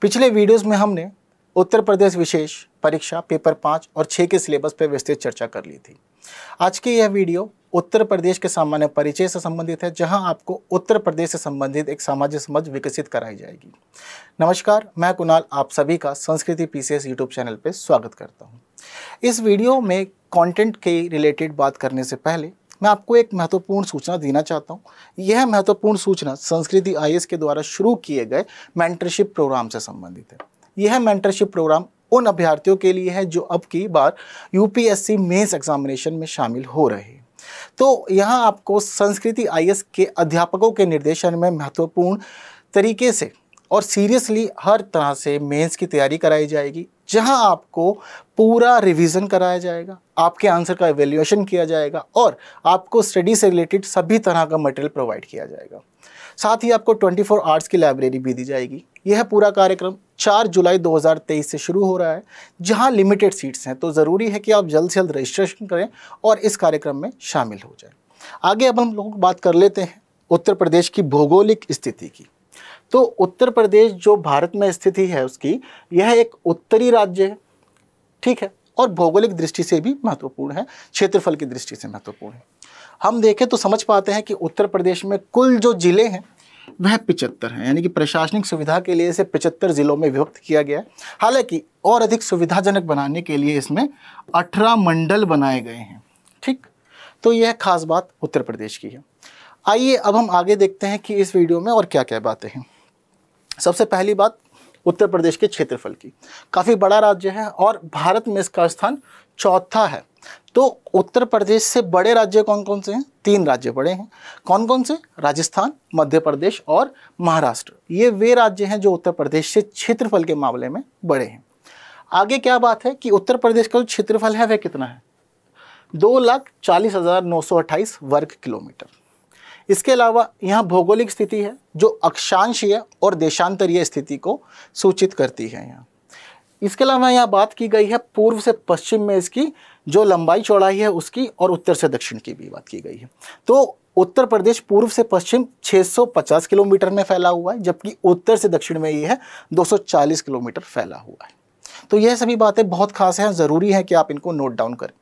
पिछले वीडियोस में हमने उत्तर प्रदेश विशेष परीक्षा पेपर 5 और 6 के सिलेबस पर विस्तृत चर्चा कर ली थी। आज की यह वीडियो उत्तर प्रदेश के सामान्य परिचय से संबंधित है, जहां आपको उत्तर प्रदेश से संबंधित एक सामाजिक समझ विकसित कराई जाएगी। नमस्कार, मैं कुणाल आप सभी का संस्कृति पीसीएस यूट्यूब चैनल पर स्वागत करता हूं। इस वीडियो में कंटेंट के रिलेटेड बात करने से पहले मैं आपको एक महत्वपूर्ण सूचना देना चाहता हूं। यह महत्वपूर्ण सूचना संस्कृति आईएएस के द्वारा शुरू किए गए मेंटरशिप प्रोग्राम से संबंधित है। यह मेंटरशिप प्रोग्राम उन अभ्यर्थियों के लिए है जो अब की बार यूपीएससी मेंस एग्जामिनेशन में शामिल हो रहे हैं। तो यहाँ आपको संस्कृति आईएएस के अध्यापकों के निर्देशन में महत्वपूर्ण तरीके से और सीरियसली हर तरह से मेंस की तैयारी कराई जाएगी, जहां आपको पूरा रिवीजन कराया जाएगा, आपके आंसर का इवैल्यूएशन किया जाएगा और आपको स्टडी से रिलेटेड सभी तरह का मटेरियल प्रोवाइड किया जाएगा। साथ ही आपको 24 आवर्स की लाइब्रेरी भी दी जाएगी। यह पूरा कार्यक्रम 4 जुलाई 2023 से शुरू हो रहा है, जहां लिमिटेड सीट्स हैं, तो ज़रूरी है कि आप जल्द से जल्द रजिस्ट्रेशन करें और इस कार्यक्रम में शामिल हो जाएं। आगे अब हम लोग बात कर लेते हैं उत्तर प्रदेश की भौगोलिक स्थिति की। तो उत्तर प्रदेश जो भारत में स्थिति है उसकी, यह एक उत्तरी राज्य है, ठीक है, और भौगोलिक दृष्टि से भी महत्वपूर्ण है, क्षेत्रफल की दृष्टि से महत्वपूर्ण है। हम देखें तो समझ पाते हैं कि उत्तर प्रदेश में कुल जो जिले हैं वह 75 हैं, यानी कि प्रशासनिक सुविधा के लिए इसे 75 जिलों में विभक्त किया गया है। हालांकि और अधिक सुविधाजनक बनाने के लिए इसमें 18 मंडल बनाए गए हैं, ठीक। तो यह खास बात उत्तर प्रदेश की है। आइए अब हम आगे देखते हैं कि इस वीडियो में और क्या क्या बातें हैं। सबसे पहली बात उत्तर प्रदेश के क्षेत्रफल की। काफ़ी बड़ा राज्य है और भारत में इसका स्थान चौथा है। तो उत्तर प्रदेश से बड़े राज्य कौन कौन से हैं? 3 राज्य बड़े हैं। कौन कौन से? राजस्थान, मध्य प्रदेश और महाराष्ट्र। ये वे राज्य हैं जो उत्तर प्रदेश से क्षेत्रफल के मामले में बड़े हैं। आगे क्या बात है कि उत्तर प्रदेश का जो क्षेत्रफल है वह कितना है? 2,40,928 वर्ग किलोमीटर। इसके अलावा यहाँ भौगोलिक स्थिति है जो अक्षांशीय और देशांतरीय स्थिति को सूचित करती है। यहाँ इसके अलावा यहाँ बात की गई है पूर्व से पश्चिम में इसकी जो लंबाई चौड़ाई है उसकी, और उत्तर से दक्षिण की भी बात की गई है। तो उत्तर प्रदेश पूर्व से पश्चिम 650 किलोमीटर में फैला हुआ है, जबकि उत्तर से दक्षिण में ये है 240 किलोमीटर फैला हुआ है। तो यह सभी बातें बहुत खास हैं, ज़रूरी है कि आप इनको नोट डाउन करें।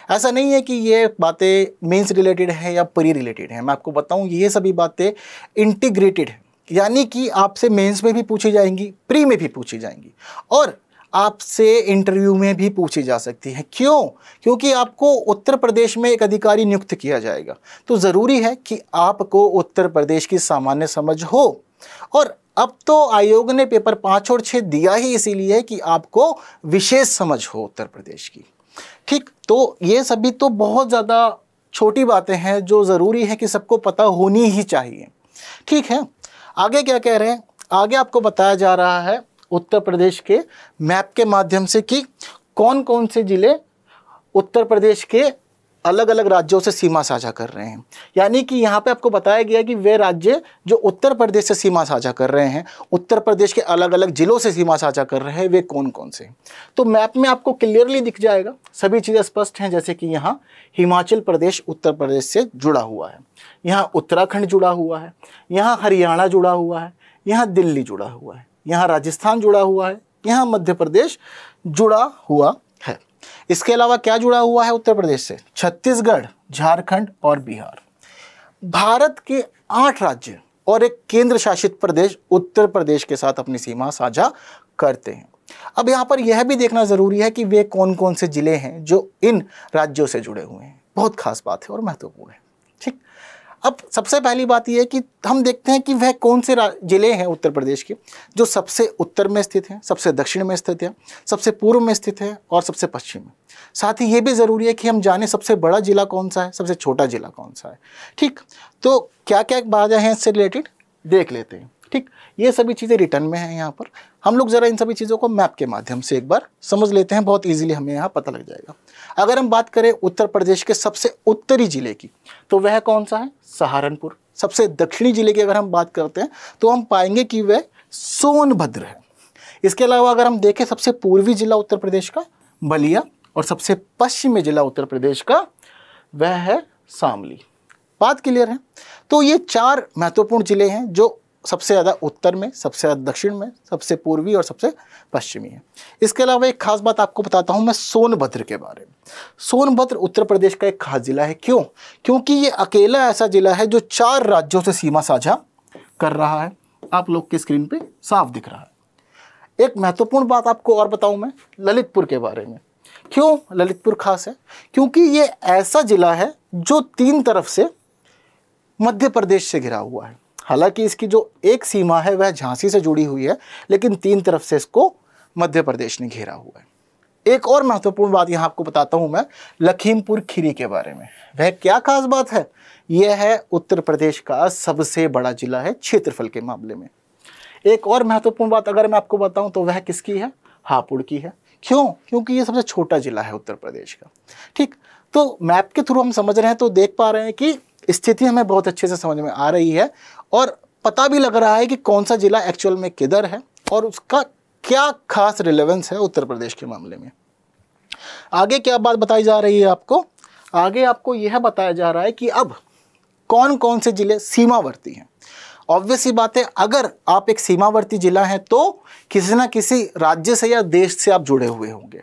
ऐसा नहीं है कि ये बातें मेंस रिलेटेड है या प्री रिलेटेड है। मैं आपको बताऊं ये सभी बातें इंटीग्रेटेड है, यानी कि आपसे मेंस में भी पूछी जाएंगी, प्री में भी पूछी जाएंगी और आपसे इंटरव्यू में भी पूछी जा सकती है। क्यों? क्योंकि आपको उत्तर प्रदेश में एक अधिकारी नियुक्त किया जाएगा, तो ज़रूरी है कि आपको उत्तर प्रदेश की सामान्य समझ हो। और अब तो आयोग ने पेपर 5 और 6 दिया ही इसीलिए कि आपको विशेष समझ हो उत्तर प्रदेश की, ठीक। तो ये सभी तो बहुत ज़्यादा छोटी बातें हैं जो ज़रूरी है कि सबको पता होनी ही चाहिए, ठीक है। आगे क्या कह रहे हैं? आगे आपको बताया जा रहा है उत्तर प्रदेश के मैप के माध्यम से कि कौन कौन से जिले उत्तर प्रदेश के अलग अलग राज्यों से सीमा साझा कर रहे हैं। यानी कि यहाँ पे आपको बताया गया कि वे राज्य जो उत्तर प्रदेश से सीमा साझा कर रहे हैं, उत्तर प्रदेश के अलग अलग जिलों से सीमा साझा कर रहे हैं, वे कौन कौन से। तो मैप में आपको क्लियरली दिख जाएगा, सभी चीज़ें स्पष्ट हैं। जैसे कि यहाँ हिमाचल प्रदेश उत्तर प्रदेश से जुड़ा हुआ है, यहाँ उत्तराखंड जुड़ा हुआ है, यहाँ हरियाणा जुड़ा हुआ है, यहाँ दिल्ली जुड़ा हुआ है, यहाँ राजस्थान जुड़ा हुआ है, यहाँ मध्य प्रदेश जुड़ा हुआ है। इसके अलावा क्या जुड़ा हुआ है उत्तर प्रदेश से? छत्तीसगढ़, झारखंड और बिहार। भारत के 8 राज्य और एक केंद्र शासित प्रदेश उत्तर प्रदेश के साथ अपनी सीमा साझा करते हैं। अब यहाँ पर यह भी देखना ज़रूरी है कि वे कौन कौन से जिले हैं जो इन राज्यों से जुड़े हुए हैं। बहुत खास बात है और महत्वपूर्ण है, ठीक। अब सबसे पहली बात यह है कि हम देखते हैं कि वह कौन से जिले हैं उत्तर प्रदेश के जो सबसे उत्तर में स्थित हैं, सबसे दक्षिण में स्थित हैं, सबसे पूर्व में स्थित है और सबसे पश्चिम में। साथ ही ये भी ज़रूरी है कि हम जानें सबसे बड़ा जिला कौन सा है, सबसे छोटा जिला कौन सा है, ठीक। तो क्या क्या बातें हैं इससे रिलेटेड देख लेते हैं, ठीक। ये सभी चीज़ें रिटर्न में हैं। यहाँ पर हम लोग ज़रा इन सभी चीज़ों को मैप के माध्यम से एक बार समझ लेते हैं, बहुत ईजिली हमें यहाँ पता लग जाएगा। अगर हम बात करें उत्तर प्रदेश के सबसे उत्तरी जिले की, तो वह कौन सा है? सहारनपुर। सबसे दक्षिणी जिले की अगर हम बात करते हैं तो हम पाएंगे कि वह सोनभद्र है। इसके अलावा अगर हम देखें सबसे पूर्वी जिला उत्तर प्रदेश का बलिया और सबसे पश्चिमी जिला उत्तर प्रदेश का वह है शामली। बात क्लियर है? तो ये 4 महत्वपूर्ण जिले हैं जो सबसे ज़्यादा उत्तर में, सबसे ज़्यादा दक्षिण में, सबसे पूर्वी और सबसे पश्चिमी है। इसके अलावा एक खास बात आपको बताता हूँ मैं सोनभद्र के बारे में। सोनभद्र उत्तर प्रदेश का एक खास जिला है। क्यों? क्योंकि ये अकेला ऐसा जिला है जो 4 राज्यों से सीमा साझा कर रहा है। आप लोग की स्क्रीन पे साफ दिख रहा है। एक महत्वपूर्ण बात आपको और बताऊं मैं ललितपुर के बारे में। क्यों ललितपुर खास है? क्योंकि ये ऐसा जिला है जो 3 तरफ से मध्य प्रदेश से घिरा हुआ है। हालांकि इसकी जो एक सीमा है वह झांसी से जुड़ी हुई है, लेकिन 3 तरफ से इसको मध्य प्रदेश ने घेरा हुआ है। एक और महत्वपूर्ण बात यहाँ आपको बताता हूँ मैं लखीमपुर खीरी के बारे में। वह क्या खास बात है? यह है उत्तर प्रदेश का सबसे बड़ा जिला है क्षेत्रफल के मामले में। एक और महत्वपूर्ण बात अगर मैं आपको बताऊं तो वह किसकी है? हापुड़ की है। क्यों? क्योंकि ये सबसे छोटा जिला है उत्तर प्रदेश का। ठीक, तो मैप के थ्रू हम समझ रहे हैं तो देख पा रहे हैं कि स्थिति हमें बहुत अच्छे से समझ में आ रही है और पता भी लग रहा है कि कौन सा जिला एक्चुअल में किधर है और उसका क्या खास रिलेवेंस है उत्तर प्रदेश के मामले में। आगे क्या बात बताई जा रही है आपको? आगे आपको यह बताया जा रहा है कि अब कौन कौन से जिले सीमावर्ती हैं। ऑब्वियस सी बात है, अगर आप एक सीमावर्ती जिला हैं तो किसी ना किसी राज्य से या देश से आप जुड़े हुए होंगे।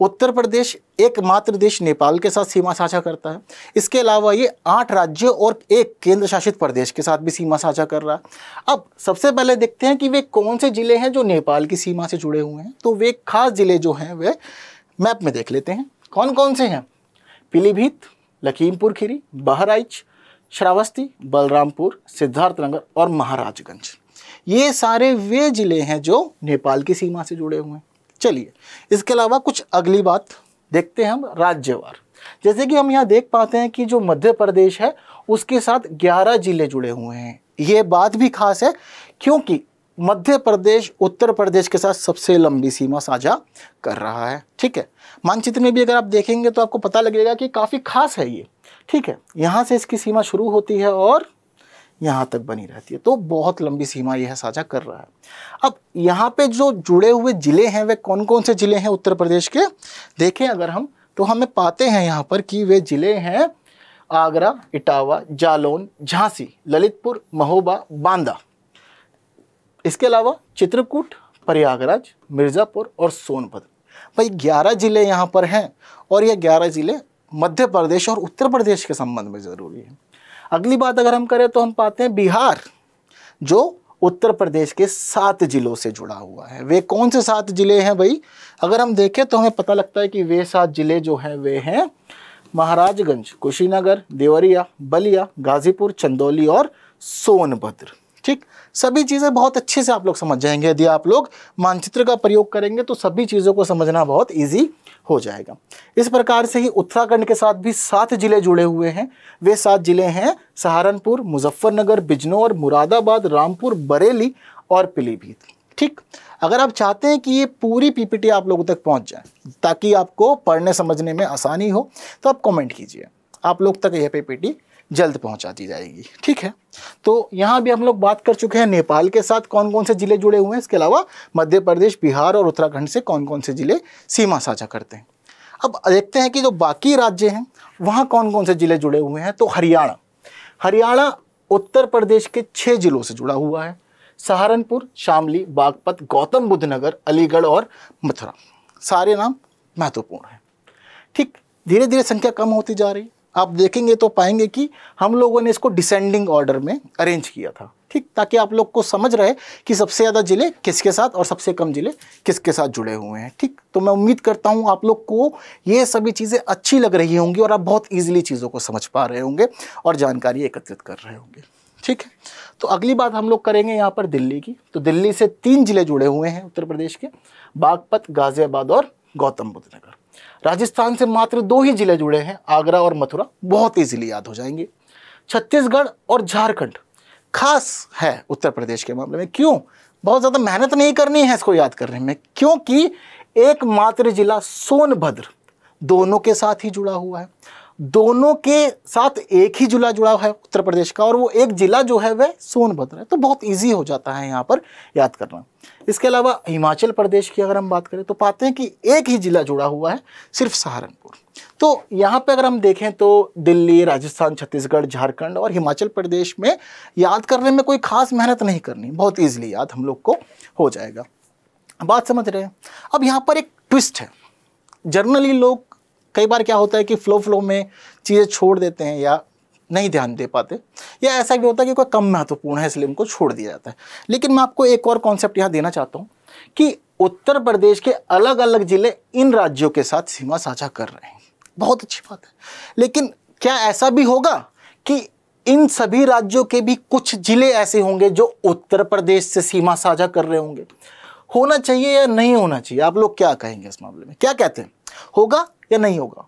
उत्तर प्रदेश एकमात्र देश नेपाल के साथ सीमा साझा करता है। इसके अलावा ये 8 राज्यों और 1 केंद्र शासित प्रदेश के साथ भी सीमा साझा कर रहा है। अब सबसे पहले देखते हैं कि वे कौन से जिले हैं जो नेपाल की सीमा से जुड़े हुए हैं। तो वे खास जिले जो हैं वे मैप में देख लेते हैं कौन कौन से हैं। पीलीभीत, लखीमपुर खीरी, बहराइच, श्रावस्ती, बलरामपुर, सिद्धार्थनगर और महाराजगंज। ये सारे वे जिले हैं जो नेपाल की सीमा से जुड़े हुए हैं। चलिए इसके अलावा कुछ अगली बात देखते हैं हम राज्यवार। जैसे कि हम यहाँ देख पाते हैं कि जो मध्य प्रदेश है उसके साथ 11 जिले जुड़े हुए हैं। ये बात भी खास है क्योंकि मध्य प्रदेश उत्तर प्रदेश के साथ सबसे लंबी सीमा साझा कर रहा है। ठीक है, मानचित्र में भी अगर आप देखेंगे तो आपको पता लगेगा कि काफ़ी खास है ये। ठीक है, यहाँ से इसकी सीमा शुरू होती है और यहाँ तक बनी रहती है, तो बहुत लंबी सीमा यह साझा कर रहा है। अब यहाँ पे जो जुड़े हुए ज़िले हैं वे कौन कौन से ज़िले हैं उत्तर प्रदेश के? देखें अगर हम तो हमें पाते हैं यहाँ पर कि वे ज़िले हैं आगरा, इटावा, जालौन, झांसी, ललितपुर, महोबा, बांदा। इसके अलावा चित्रकूट, प्रयागराज, मिर्ज़ापुर और सोनभद्र। भाई 11 ज़िले यहाँ पर हैं और ये 11 ज़िले मध्य प्रदेश और उत्तर प्रदेश के संबंध में ज़रूरी है। अगली बात अगर हम करें तो हम पाते हैं बिहार जो उत्तर प्रदेश के 7 जिलों से जुड़ा हुआ है। वे कौन से 7 जिले हैं भाई? अगर हम देखें तो हमें पता लगता है कि वे 7 जिले जो हैं वे हैं महाराजगंज, कुशीनगर, देवरिया, बलिया, गाजीपुर, चंदौली और सोनभद्र। ठीक, सभी चीज़ें बहुत अच्छे से आप लोग समझ जाएंगे। यदि आप लोग मानचित्र का प्रयोग करेंगे तो सभी चीज़ों को समझना बहुत इजी हो जाएगा। इस प्रकार से ही उत्तराखंड के साथ भी 7 जिले जुड़े हुए हैं। वे 7 जिले हैं सहारनपुर, मुजफ्फरनगर, बिजनौर, मुरादाबाद, रामपुर, बरेली और पीलीभीत। ठीक, अगर आप चाहते हैं कि ये पूरी पीपीटी आप लोगों तक पहुंच जाए ताकि आपको पढ़ने समझने में आसानी हो तो आप कमेंट कीजिए, आप लोग तक यह पीपीटी जल्द पहुंचा दी जाएगी। ठीक है, तो यहाँ भी हम लोग बात कर चुके हैं नेपाल के साथ कौन कौन से जिले जुड़े हुए हैं। इसके अलावा मध्य प्रदेश, बिहार और उत्तराखंड से कौन कौन से जिले सीमा साझा करते हैं। अब देखते हैं कि जो बाकी राज्य हैं वहाँ कौन कौन से जिले जुड़े हुए हैं। तो हरियाणा उत्तर प्रदेश के 6 जिलों से जुड़ा हुआ है। सहारनपुर, शामली, बागपत, गौतम बुद्ध नगर, अलीगढ़ और मथुरा। सारे नाम महत्वपूर्ण हैं। ठीक, धीरे धीरे संख्या कम होती जा रही है। आप देखेंगे तो पाएंगे कि हम लोगों ने इसको डिसेंडिंग ऑर्डर में अरेंज किया था। ठीक, ताकि आप लोग को समझ रहे कि सबसे ज़्यादा जिले किसके साथ और सबसे कम जिले किसके साथ जुड़े हुए हैं। ठीक, तो मैं उम्मीद करता हूँ आप लोग को ये सभी चीज़ें अच्छी लग रही होंगी और आप बहुत ईजिली चीज़ों को समझ पा रहे होंगे और जानकारी एकत्रित कर रहे होंगे। ठीक है, तो अगली बात हम लोग करेंगे यहाँ पर दिल्ली की। तो दिल्ली से 3 जिले जुड़े हुए हैं उत्तर प्रदेश के, बागपत, गाजियाबाद और गौतम बुद्ध नगर। राजस्थान से मात्र 2 ही जिले जुड़े हैं, आगरा और मथुरा, बहुत ईजिली याद हो जाएंगे। छत्तीसगढ़ और झारखंड खास है उत्तर प्रदेश के मामले में। क्यों? बहुत ज़्यादा मेहनत नहीं करनी है इसको याद करने में, क्योंकि एकमात्र जिला सोनभद्र दोनों के साथ ही जुड़ा हुआ है। दोनों के साथ एक ही जिला जुड़ा है उत्तर प्रदेश का, और वो एक जिला जो है वह सोनभद्र है। तो बहुत इजी हो जाता है यहाँ पर याद करना। इसके अलावा हिमाचल प्रदेश की अगर हम बात करें तो पाते हैं कि एक ही जिला जुड़ा हुआ है, सिर्फ सहारनपुर। तो यहाँ पे अगर हम देखें तो दिल्ली, राजस्थान, छत्तीसगढ़, झारखंड और हिमाचल प्रदेश में याद करने में कोई खास मेहनत नहीं करनी, बहुत ईजिली याद हम लोग को हो जाएगा। बात समझ रहे हैं? अब यहाँ पर एक ट्विस्ट है। जनरली लोग कई बार क्या होता है कि फ्लो में चीज़ें छोड़ देते हैं या नहीं ध्यान दे पाते, या ऐसा भी होता है कि कोई कम महत्वपूर्ण है इसलिए उनको छोड़ दिया जाता है। लेकिन मैं आपको एक और कॉन्सेप्ट यहाँ देना चाहता हूँ कि उत्तर प्रदेश के अलग अलग जिले इन राज्यों के साथ सीमा साझा कर रहे हैं, बहुत अच्छी बात है। लेकिन क्या ऐसा भी होगा कि इन सभी राज्यों के भी कुछ जिले ऐसे होंगे जो उत्तर प्रदेश से सीमा साझा कर रहे होंगे? होना चाहिए या नहीं होना चाहिए? आप लोग क्या कहेंगे इस मामले में? क्या कहते हैं, होगा या नहीं होगा?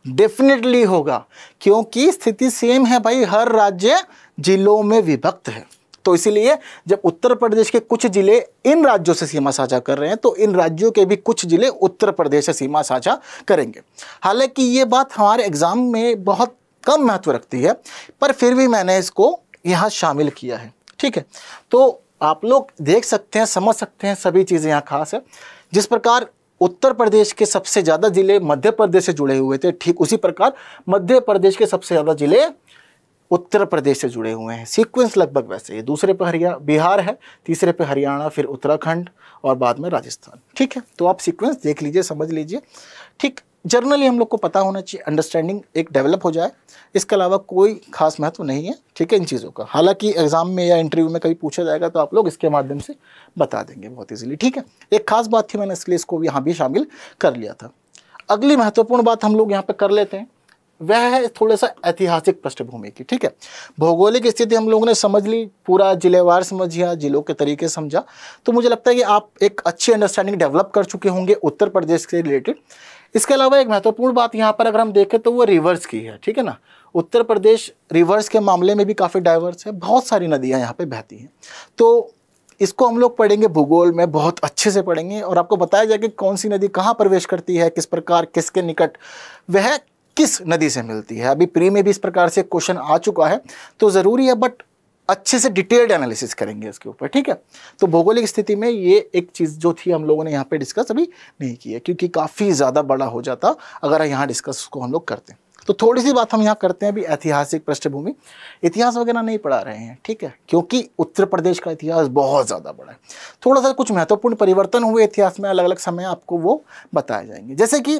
डेफिनेटली होगा, क्योंकि स्थिति सेम है भाई, हर राज्य जिलों में विभक्त है। तो इसीलिए जब उत्तर प्रदेश के कुछ जिले इन राज्यों से सीमा साझा कर रहे हैं तो इन राज्यों के भी कुछ जिले उत्तर प्रदेश से सीमा साझा करेंगे। हालांकि ये बात हमारे एग्जाम में बहुत कम महत्व रखती है, पर फिर भी मैंने इसको यहाँ शामिल किया है, ठीक है। तो आप लोग देख सकते हैं, समझ सकते हैं, सभी चीज़ें यहाँ खास है। जिस प्रकार उत्तर प्रदेश के सबसे ज़्यादा जिले मध्य प्रदेश से जुड़े हुए थे, ठीक उसी प्रकार मध्य प्रदेश के सबसे ज़्यादा जिले उत्तर प्रदेश से जुड़े हुए हैं। सीक्वेंस लगभग वैसे ही, दूसरे पे बिहार है, तीसरे पे हरियाणा, फिर उत्तराखंड और बाद में राजस्थान, ठीक है। तो आप सीक्वेंस देख लीजिए, समझ लीजिए, ठीक। जनरली हम लोग को पता होना चाहिए, अंडरस्टैंडिंग एक डेवलप हो जाए, इसके अलावा कोई खास महत्व नहीं है, ठीक है, इन चीज़ों का। हालांकि एग्जाम में या इंटरव्यू में कभी पूछा जाएगा तो आप लोग इसके माध्यम से बता देंगे बहुत इजीली, ठीक है। एक खास बात थी, मैंने इसलिए इसको यहाँ भी शामिल कर लिया था। अगली महत्वपूर्ण बात हम लोग यहाँ पर कर लेते हैं, वह है थोड़ा सा ऐतिहासिक पृष्ठभूमि की, ठीक है। भौगोलिक स्थिति हम लोगों ने समझ ली, पूरा जिलेवार समझिया, जिलों के तरीके समझा, तो मुझे लगता है कि आप एक अच्छी अंडरस्टैंडिंग डेवलप कर चुके होंगे उत्तर प्रदेश से रिलेटेड। इसके अलावा एक महत्वपूर्ण बात यहाँ पर अगर हम देखें तो वो रिवर्स की है, ठीक है ना। उत्तर प्रदेश रिवर्स के मामले में भी काफ़ी डाइवर्स है, बहुत सारी नदियाँ यहाँ पे बहती हैं। तो इसको हम लोग पढ़ेंगे भूगोल में, बहुत अच्छे से पढ़ेंगे, और आपको बताया जाएगा कि कौन सी नदी कहाँ प्रवेश करती है, किस प्रकार, किसके निकट वह किस नदी से मिलती है। अभी प्री में भी इस प्रकार से क्वेश्चन आ चुका है, तो ज़रूरी है, बट अच्छे से डिटेल्ड एनालिसिस करेंगे इसके ऊपर, ठीक है। तो भौगोलिक स्थिति में ये एक चीज़ जो थी हम लोगों ने यहाँ पे डिस्कस अभी नहीं की है, क्योंकि काफ़ी ज़्यादा बड़ा हो जाता अगर यहाँ डिस्कस उसको हम लोग करते हैं। तो थोड़ी सी बात हम यहाँ करते हैं अभी ऐतिहासिक पृष्ठभूमि। इतिहास वगैरह नहीं पढ़ा रहे हैं, ठीक है, क्योंकि उत्तर प्रदेश का इतिहास बहुत ज़्यादा बड़ा है। थोड़ा सा कुछ महत्वपूर्ण परिवर्तन हुए इतिहास में अलग अलग समय, आपको वो बताए जाएंगे, जैसे कि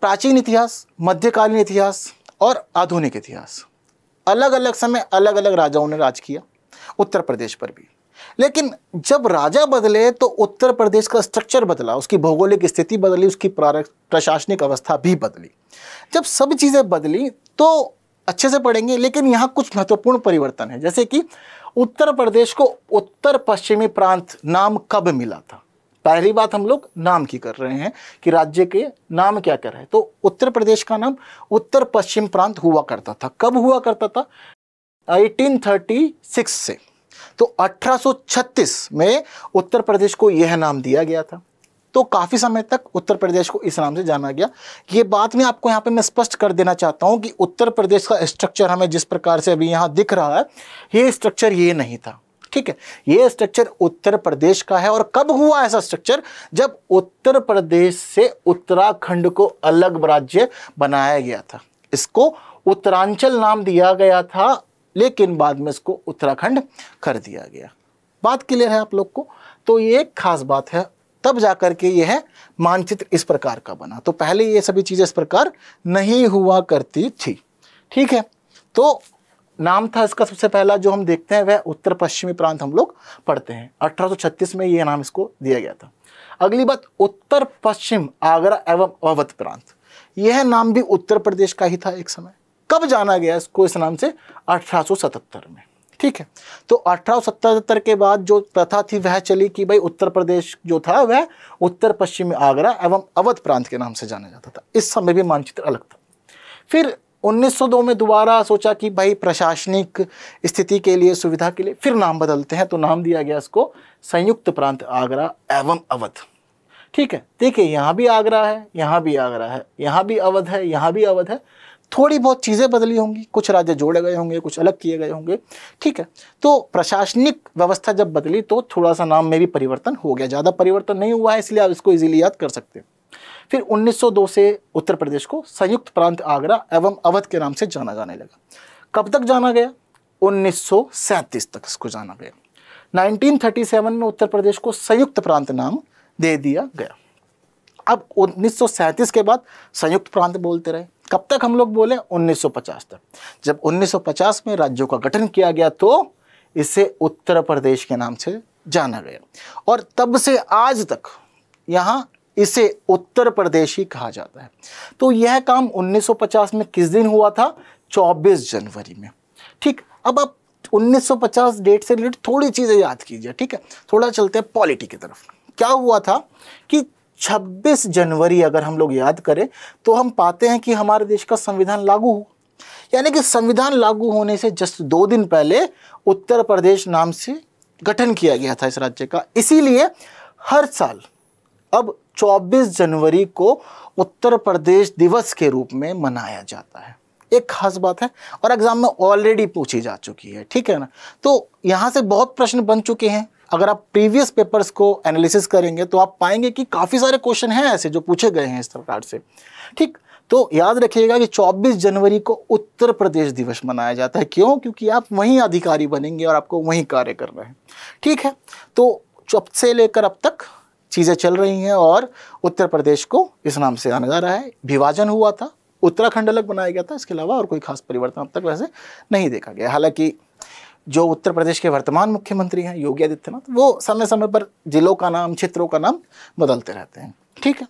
प्राचीन इतिहास, मध्यकालीन इतिहास और आधुनिक इतिहास। अलग अलग समय अलग अलग राजाओं ने राज किया उत्तर प्रदेश पर भी, लेकिन जब राजा बदले तो उत्तर प्रदेश का स्ट्रक्चर बदला, उसकी भौगोलिक स्थिति बदली, उसकी प्रशासनिक अवस्था भी बदली। जब सब चीज़ें बदली तो अच्छे से पढ़ेंगे, लेकिन यहाँ कुछ महत्वपूर्ण परिवर्तन है, जैसे कि उत्तर प्रदेश को उत्तर पश्चिमी प्रांत नाम कब मिला था। पहली बात हम लोग नाम की कर रहे हैं कि राज्य के नाम क्या क्या है, तो उत्तर प्रदेश का नाम उत्तर पश्चिम प्रांत हुआ करता था। कब हुआ करता था? 1836 से। तो 1836 में उत्तर प्रदेश को यह नाम दिया गया था। तो काफ़ी समय तक उत्तर प्रदेश को इस नाम से जाना गया। ये बात में आपको यहाँ पे मैं स्पष्ट कर देना चाहता हूँ कि उत्तर प्रदेश का स्ट्रक्चर हमें जिस प्रकार से अभी यहाँ दिख रहा है, ये स्ट्रक्चर ये नहीं था, ठीक है। ये स्ट्रक्चर उत्तर प्रदेश का है। और कब हुआ ऐसा स्ट्रक्चर? जब उत्तर प्रदेश से उत्तराखंड को अलग राज्य बनाया गया था। इसको उत्तरांचल नाम दिया गया था, लेकिन बाद में इसको उत्तराखंड कर दिया गया। बात क्लियर है आप लोग को? तो ये एक खास बात है, तब जाकर के यह मानचित्र इस प्रकार का बना। तो पहले ये सभी चीज़ें इस प्रकार नहीं हुआ करती थी, ठीक है। तो नाम था इसका सबसे पहला जो हम देखते हैं वह उत्तर पश्चिमी प्रांत हम लोग पढ़ते हैं। 1836 में ये नाम इसको दिया गया था। अगली बात, उत्तर पश्चिम आगरा एवं अवध प्रांत, यह नाम भी उत्तर प्रदेश का ही था एक समय। कब जाना गया इसको इस नाम से? 1877 में, ठीक है। तो 1877 के बाद जो प्रथा थी वह चली कि भाई उत्तर प्रदेश जो था वह उत्तर पश्चिमी आगरा एवं अवध प्रांत के नाम से जाना जाता था। इस समय भी मानचित्र अलग था। फिर 1902 में दोबारा सोचा कि भाई प्रशासनिक स्थिति के लिए, सुविधा के लिए फिर नाम बदलते हैं, तो नाम दिया गया इसको संयुक्त प्रांत आगरा एवं अवध, ठीक है, देखिए यहाँ भी आगरा है, यहाँ भी आगरा है, यहाँ भी अवध है, यहाँ भी अवध है। थोड़ी बहुत चीज़ें बदली होंगी, कुछ राज्य जोड़े गए होंगे, कुछ अलग किए गए होंगे। ठीक है, तो प्रशासनिक व्यवस्था जब बदली तो थोड़ा सा नाम में भी परिवर्तन हो गया, ज़्यादा परिवर्तन नहीं हुआ है, इसलिए आप इसको इजीली याद कर सकते हैं। फिर 1902 से उत्तर प्रदेश को संयुक्त प्रांत आगरा एवं अवध के नाम से जाना जाने लगा। कब तक जाना गया? 1937 तक इसको जाना गया। 1937 में उत्तर प्रदेश को संयुक्त प्रांत नाम दे दिया गया। अब 1937 के बाद संयुक्त प्रांत बोलते रहे। कब तक हम लोग बोले? 1950 तक। जब 1950 में राज्यों का गठन किया गया तो इसे उत्तर प्रदेश के नाम से जाना गया और तब से आज तक यहाँ इसे उत्तर प्रदेश ही कहा जाता है। तो यह काम 1950 में किस दिन हुआ था? 24 जनवरी में। ठीक, अब आप 1950 डेट से रिलेटेड थोड़ी चीज़ें याद कीजिए। ठीक है, थोड़ा चलते हैं पॉलिटी की तरफ। क्या हुआ था कि 26 जनवरी अगर हम लोग याद करें तो हम पाते हैं कि हमारे देश का संविधान लागू हुआ। यानी कि संविधान लागू होने से जस्ट 2 दिन पहले उत्तर प्रदेश नाम से गठन किया गया था इस राज्य का। इसीलिए हर साल अब 24 जनवरी को उत्तर प्रदेश दिवस के रूप में मनाया जाता है। एक खास बात है और एग्जाम में ऑलरेडी पूछी जा चुकी है। ठीक है ना, तो यहाँ से बहुत प्रश्न बन चुके हैं। अगर आप प्रीवियस पेपर्स को एनालिसिस करेंगे तो आप पाएंगे कि काफ़ी सारे क्वेश्चन हैं ऐसे जो पूछे गए हैं इस प्रकार से। ठीक, तो याद रखिएगा कि 24 जनवरी को उत्तर प्रदेश दिवस मनाया जाता है। क्यों? क्योंकि आप वहीं अधिकारी बनेंगे और आपको वहीं कार्य करना है। ठीक है, तो जब से लेकर अब तक चीज़ें चल रही हैं और उत्तर प्रदेश को इस नाम से जाना जा रहा है। विभाजन हुआ था, उत्तराखंड अलग बनाया गया था, इसके अलावा और कोई खास परिवर्तन अब तक वैसे नहीं देखा गया। हालांकि जो उत्तर प्रदेश के वर्तमान मुख्यमंत्री हैं योगी आदित्यनाथ, वो समय समय पर जिलों का नाम, क्षेत्रों का नाम बदलते रहते हैं। ठीक है,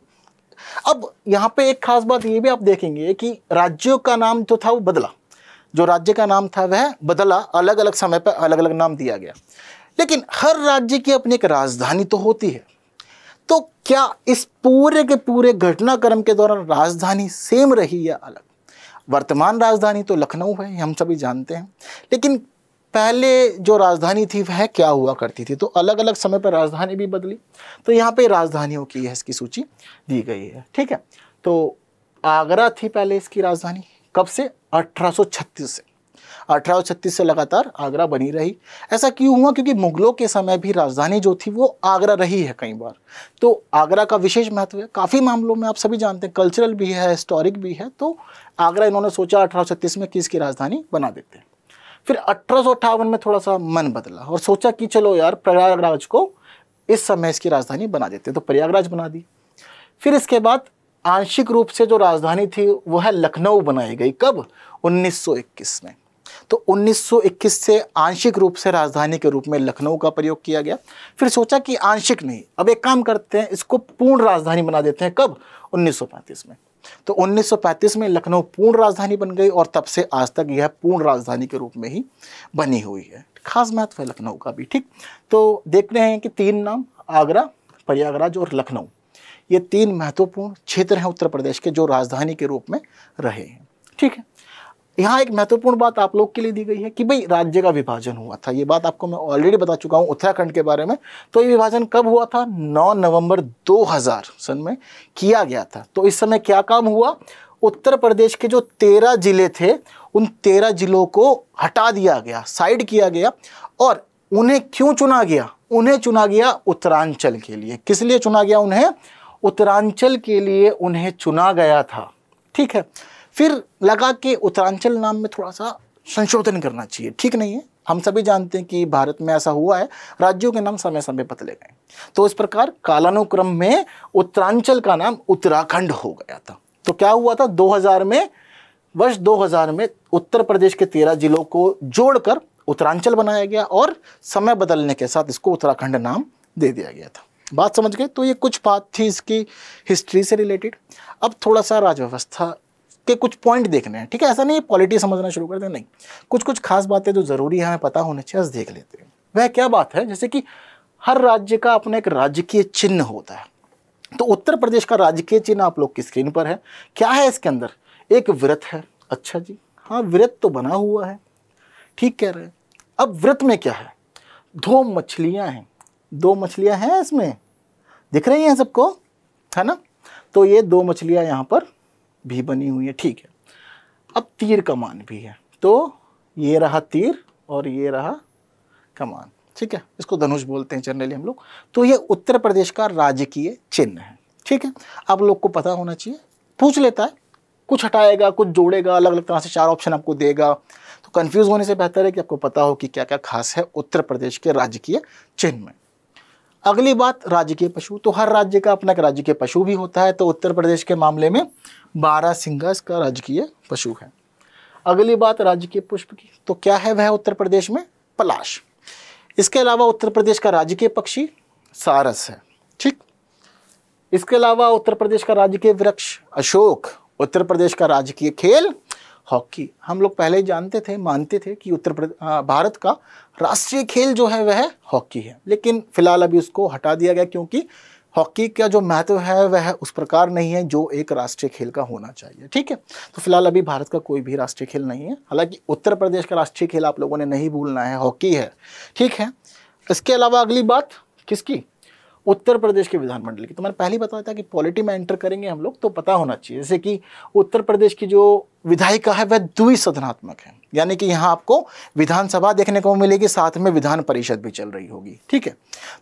अब यहाँ पे एक खास बात ये भी आप देखेंगे कि राज्यों का नाम जो था वो बदला। जो राज्य का नाम था वह बदला, अलग अलग समय पर अलग अलग नाम दिया गया। लेकिन हर राज्य की अपनी एक राजधानी तो होती है। तो क्या इस पूरे के पूरे घटनाक्रम के दौरान राजधानी सेम रही या अलग? वर्तमान राजधानी तो लखनऊ है, हम सभी जानते हैं। लेकिन पहले जो राजधानी थी वह क्या हुआ करती थी? तो अलग अलग समय पर राजधानी भी बदली। तो यहाँ पे राजधानियों की इसकी सूची दी गई है। ठीक है, तो आगरा थी पहले इसकी राजधानी। कब से? 1836 से। 1836 से लगातार आगरा बनी रही। ऐसा क्यों हुआ? क्योंकि मुगलों के समय भी राजधानी जो थी वो आगरा रही है कई बार। तो आगरा का विशेष महत्व है काफ़ी मामलों में, आप सभी जानते हैं, कल्चरल भी है, हिस्टोरिक भी है। तो आगरा इन्होंने सोचा 1836 में कि इसकी राजधानी बना देते हैं। फिर 1858 में थोड़ा सा मन बदला और सोचा कि चलो यार प्रयागराज को इस समय इसकी राजधानी बना देते हैं, तो प्रयागराज बना दी। फिर इसके बाद आंशिक रूप से जो राजधानी थी वह लखनऊ बनाई गई। कब? 1921 में। तो 1921 से आंशिक रूप से राजधानी के रूप में लखनऊ का प्रयोग किया गया। फिर सोचा कि आंशिक नहीं, अब एक काम करते हैं, इसको पूर्ण राजधानी बना देते हैं। कब? 1935 में। तो 1935 में लखनऊ पूर्ण राजधानी बन गई और तब से आज तक यह पूर्ण राजधानी के रूप में ही बनी हुई है। खास महत्व है लखनऊ का भी। ठीक, तो देख रहे हैं कि 3 नाम, आगरा, प्रयागराज और लखनऊ, ये 3 महत्वपूर्ण क्षेत्र हैं उत्तर प्रदेश के जो राजधानी के रूप में रहे हैं। ठीक है, यहाँ एक महत्वपूर्ण बात आप लोग के लिए दी गई है कि भाई राज्य का विभाजन हुआ था। ये बात आपको मैं ऑलरेडी बता चुका हूँ उत्तराखंड के बारे में। तो ये विभाजन कब हुआ था? 9 नवंबर 2000 सन में किया गया था। तो इस समय क्या काम हुआ? उत्तर प्रदेश के जो 13 जिले थे उन 13 जिलों को हटा दिया गया, साइड किया गया। और उन्हें क्यों चुना गया? उन्हें चुना गया उत्तरांचल के लिए। किस लिए चुना गया उन्हें? उत्तरांचल के लिए उन्हें चुना गया था। ठीक है, फिर लगा कि उत्तरांचल नाम में थोड़ा सा संशोधन करना चाहिए। ठीक नहीं है, हम सभी जानते हैं कि भारत में ऐसा हुआ है, राज्यों के नाम समय समय बदले गए। तो इस प्रकार कालानुक्रम में उत्तरांचल का नाम उत्तराखंड हो गया था। तो क्या हुआ था? 2000 में, वर्ष 2000 में उत्तर प्रदेश के 13 जिलों को जोड़कर उत्तरांचल बनाया गया और समय बदलने के साथ इसको उत्तराखंड नाम दे दिया गया था। बात समझ गए? तो ये कुछ बात थी इसकी हिस्ट्री से रिलेटेड। अब थोड़ा सा राजव्यवस्था के कुछ पॉइंट देखने हैं। ठीक है, ऐसा नहीं पॉलिटी समझना शुरू कर दें, नहीं, कुछ कुछ खास बातें जो ज़रूरी है हमें पता होने चाहिए, देख लेते हैं। वह क्या बात है? जैसे कि हर राज्य का अपना एक राजकीय चिन्ह होता है। तो उत्तर प्रदेश का राजकीय चिन्ह आप लोग की स्क्रीन पर है। क्या है इसके अंदर? एक वृत्त है। अच्छा जी, हाँ, वृत्त तो बना हुआ है, ठीक कह रहे हैं। अब वृत्त में क्या है? 2 मछलियाँ हैं। 2 मछलियाँ हैं इसमें, दिख रही हैं सबको? है ना। तो ये 2 मछलियाँ यहाँ पर भी बनी हुई है, ठीक है। अब तीर कमान भी है, तो ये रहा तीर और ये रहा कमान, ठीक है। इसको धनुष बोलते हैं जनरली हम लोग। तो ये उत्तर प्रदेश का राजकीय चिन्ह है, ठीक है। आप लोग को पता होना चाहिए, पूछ लेता है, कुछ हटाएगा कुछ जोड़ेगा, अलग अलग तरह से 4 ऑप्शन आपको देगा, तो कंफ्यूज होने से बेहतर है कि आपको पता हो कि क्या क्या खास है उत्तर प्रदेश के राजकीय चिन्ह में। अगली बात, राजकीय पशु। तो हर राज्य का अपना एक राजकीय पशु भी होता है, तो उत्तर प्रदेश के मामले में बारहसिंगा इसका राजकीय पशु है। अगली बात राजकीय पुष्प की, तो क्या है वह उत्तर प्रदेश में? पलाश। इसके अलावा उत्तर प्रदेश का राजकीय पक्षी सारस है, ठीक। इसके अलावा उत्तर प्रदेश का राजकीय वृक्ष अशोक। उत्तर प्रदेश का राजकीय खेल हॉकी। हम लोग पहले ही जानते थे, मानते थे कि भारत का राष्ट्रीय खेल जो है वह हॉकी है, लेकिन फिलहाल अभी उसको हटा दिया गया, क्योंकि हॉकी का जो महत्व है वह उस प्रकार नहीं है जो एक राष्ट्रीय खेल का होना चाहिए, ठीक है। तो फिलहाल अभी भारत का कोई भी राष्ट्रीय खेल नहीं है। हालांकि उत्तर प्रदेश का राष्ट्रीय खेल आप लोगों ने नहीं भूलना है, हॉकी है, ठीक है। इसके अलावा अगली बात किसकी? उत्तर प्रदेश के विधानमंडल की। तो मैंने पहले ही बताया था कि पॉलिटी में एंटर करेंगे हम लोग तो पता होना चाहिए, जैसे कि उत्तर प्रदेश की जो विधायिका है वह द्विसदनात्मक है, यानी कि यहाँ आपको विधानसभा देखने को मिलेगी, साथ में विधान परिषद भी चल रही होगी, ठीक है।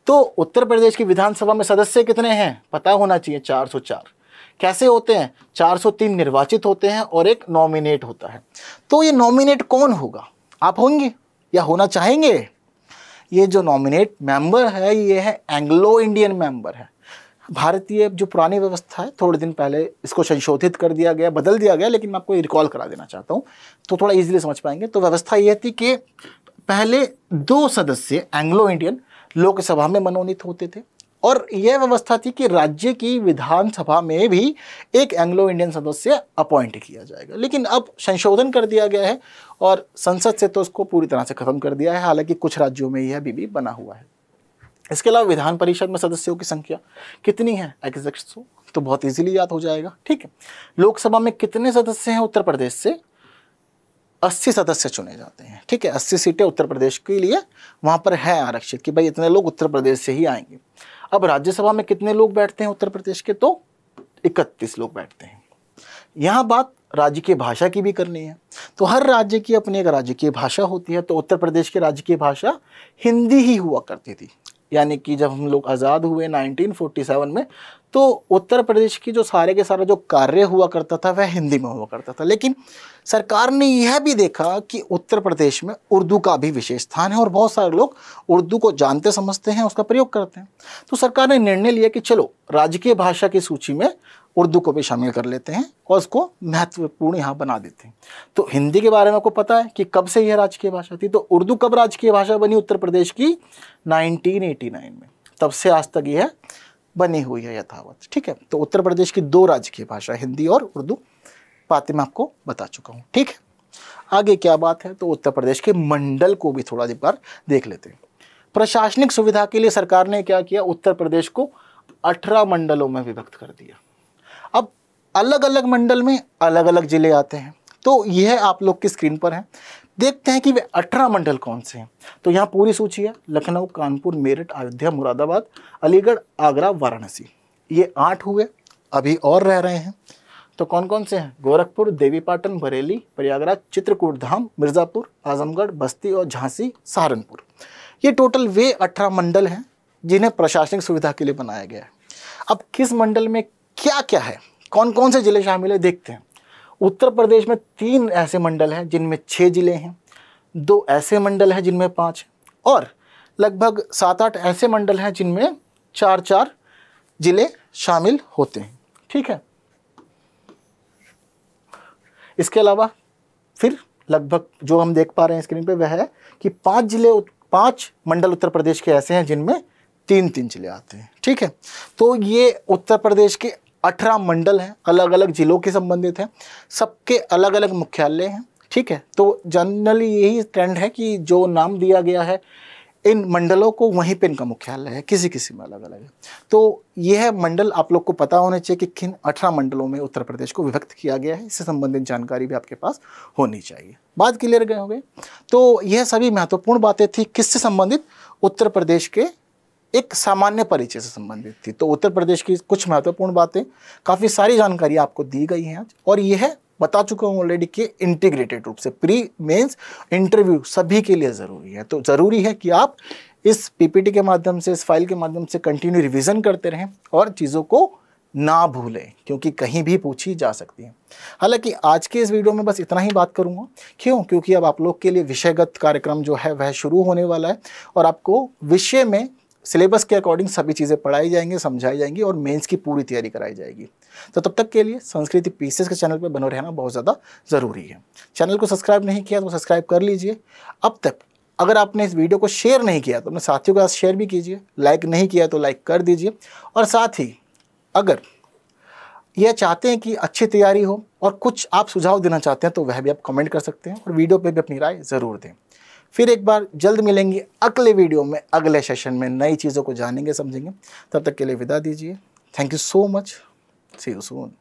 तो उत्तर प्रदेश की विधानसभा में सदस्य कितने हैं? पता होना चाहिए, 404। कैसे होते हैं? 403 निर्वाचित होते हैं और एक नॉमिनेट होता है। तो ये नॉमिनेट कौन होगा? आप होंगे या होना चाहेंगे? ये जो नॉमिनेट मेंबर है ये है एंग्लो इंडियन मेंबर है। भारतीय जो पुरानी व्यवस्था है, थोड़े दिन पहले इसको संशोधित कर दिया गया, बदल दिया गया, लेकिन मैं आपको रिकॉल करा देना चाहता हूँ तो थोड़ा इजीली समझ पाएंगे। तो व्यवस्था ये थी कि पहले 2 सदस्य एंग्लो इंडियन लोकसभा में मनोनीत होते थे, और यह व्यवस्था थी कि राज्य की विधानसभा में भी एक एंग्लो इंडियन सदस्य अपॉइंट किया जाएगा। लेकिन अब संशोधन कर दिया गया है और संसद से तो उसको पूरी तरह से खत्म कर दिया है, हालांकि कुछ राज्यों में यह अभी भी बना हुआ है। इसके अलावा विधान परिषद में सदस्यों की संख्या कितनी है? एग्जैक्ट तो बहुत इजीली याद हो जाएगा, ठीक है। लोकसभा में कितने सदस्य हैं? उत्तर प्रदेश से 80 सदस्य चुने जाते हैं, ठीक है। 80 सीटें उत्तर प्रदेश के लिए वहाँ पर है आरक्षित कि भाई इतने लोग उत्तर प्रदेश से ही आएंगे। अब राज्यसभा में कितने लोग बैठते हैं उत्तर प्रदेश के? तो 31 लोग बैठते हैं। यहाँ बात राज्य की भाषा की भी करनी है, तो हर राज्य की अपनी एक राजकीय भाषा होती है। तो उत्तर प्रदेश की राजकीय भाषा हिंदी ही हुआ करती थी, यानी कि जब हम लोग आज़ाद हुए 1947 में, तो उत्तर प्रदेश की जो सारे के सारा जो कार्य हुआ करता था वह हिंदी में हुआ करता था। लेकिन सरकार ने यह भी देखा कि उत्तर प्रदेश में उर्दू का भी विशेष स्थान है और बहुत सारे लोग उर्दू को जानते समझते हैं, उसका प्रयोग करते हैं। तो सरकार ने निर्णय लिया कि चलो राजकीय भाषा की सूची में उर्दू को भी शामिल कर लेते हैं और उसको महत्वपूर्ण यहाँ बना देते हैं। तो हिंदी के बारे में आपको पता है कि कब से यह राजकीय भाषा थी। तो उर्दू कब राजकीय भाषा बनी उत्तर प्रदेश की? 1989 में। तब से आज तक यह बनी हुई है यथावत, ठीक है। तो उत्तर प्रदेश की 2 राजकीय भाषा, हिंदी और उर्दू, बातें मैं आपको बता चुका हूँ, ठीक है। आगे क्या बात है? तो उत्तर प्रदेश के मंडल को भी थोड़ा बार देख लेते हैं। प्रशासनिक सुविधा के लिए सरकार ने क्या किया? उत्तर प्रदेश को 18 मंडलों में विभक्त कर दिया। अब अलग अलग मंडल में अलग अलग जिले आते हैं, तो यह आप लोग की स्क्रीन पर है। देखते हैं कि वे 18 मंडल कौन से हैं। तो यहाँ पूरी सूची है, लखनऊ, कानपुर, मेरठ, अयोध्या, मुरादाबाद, अलीगढ़, आगरा, वाराणसी। ये 8 हुए, अभी और रह रहे हैं। तो कौन कौन से हैं? गोरखपुर, देवीपाटन, बरेली, प्रयागराज, चित्रकूट धाम, मिर्ज़ापुर, आजमगढ़, बस्ती और झांसी, सहारनपुर। ये टोटल वे 18 मंडल हैं जिन्हें प्रशासनिक सुविधा के लिए बनाया गया है। अब किस मंडल में क्या क्या है, कौन कौन से जिले शामिल है, देखते हैं। उत्तर प्रदेश में 3 ऐसे मंडल हैं जिनमें 6 जिले हैं, 2 ऐसे मंडल हैं जिनमें 5 हैं, और लगभग 7-8 ऐसे मंडल हैं जिनमें 4-4 जिले शामिल होते हैं, ठीक है। इसके अलावा फिर लगभग जो हम देख पा रहे हैं स्क्रीन पे वह है कि 5 मंडल उत्तर प्रदेश के ऐसे हैं जिनमें 3-3 जिले आते हैं, ठीक है। तो ये उत्तर प्रदेश के 18 मंडल हैं, अलग अलग जिलों के संबंधित हैं, सबके अलग अलग मुख्यालय हैं, ठीक है। तो जनरली यही ट्रेंड है कि जो नाम दिया गया है इन मंडलों को वहीं पे इनका मुख्यालय है, किसी किसी में अलग अलग है। तो यह मंडल आप लोग को पता होने चाहिए कि किन 18 मंडलों में उत्तर प्रदेश को विभक्त किया गया है, इससे संबंधित जानकारी भी आपके पास होनी चाहिए। बात क्लियर गए हो गए। तो यह सभी महत्वपूर्ण बातें थी किससे संबंधित? उत्तर प्रदेश के एक सामान्य परिचय से संबंधित थी। तो उत्तर प्रदेश की कुछ महत्वपूर्ण बातें, काफ़ी सारी जानकारी आपको दी गई हैं आज, और यह बता चुका हूँ ऑलरेडी कि इंटीग्रेटेड रूप से प्री मेंस इंटरव्यू सभी के लिए ज़रूरी है। तो ज़रूरी है कि आप इस पीपीटी के माध्यम से, इस फाइल के माध्यम से कंटिन्यू रिवीजन करते रहें और चीज़ों को ना भूलें, क्योंकि कहीं भी पूछी जा सकती है। हालांकि आज के इस वीडियो में बस इतना ही बात करूंगा। क्यों? क्योंकि अब आप लोग के लिए विषयगत कार्यक्रम जो है वह शुरू होने वाला है और आपको विषय में सिलेबस के अकॉर्डिंग सभी चीज़ें पढ़ाई जाएंगी, समझाई जाएंगी और मेंस की पूरी तैयारी कराई जाएगी। तो तब तक के लिए संस्कृति पीसेस के चैनल पर बने रहना बहुत ज़्यादा ज़रूरी है। चैनल को सब्सक्राइब नहीं किया तो सब्सक्राइब कर लीजिए। अब तक अगर आपने इस वीडियो को शेयर नहीं किया तो अपने साथियों के साथ शेयर भी कीजिए, लाइक नहीं किया तो लाइक कर दीजिए, और साथ ही अगर यह चाहते हैं कि अच्छी तैयारी हो और कुछ आप सुझाव देना चाहते हैं तो वह भी आप कमेंट कर सकते हैं और वीडियो पे भी अपनी राय ज़रूर दें। फिर एक बार जल्द मिलेंगे अगले वीडियो में, अगले सेशन में नई चीज़ों को जानेंगे, समझेंगे। तब तक के लिए विदा दीजिए। Thank you so much. See you soon.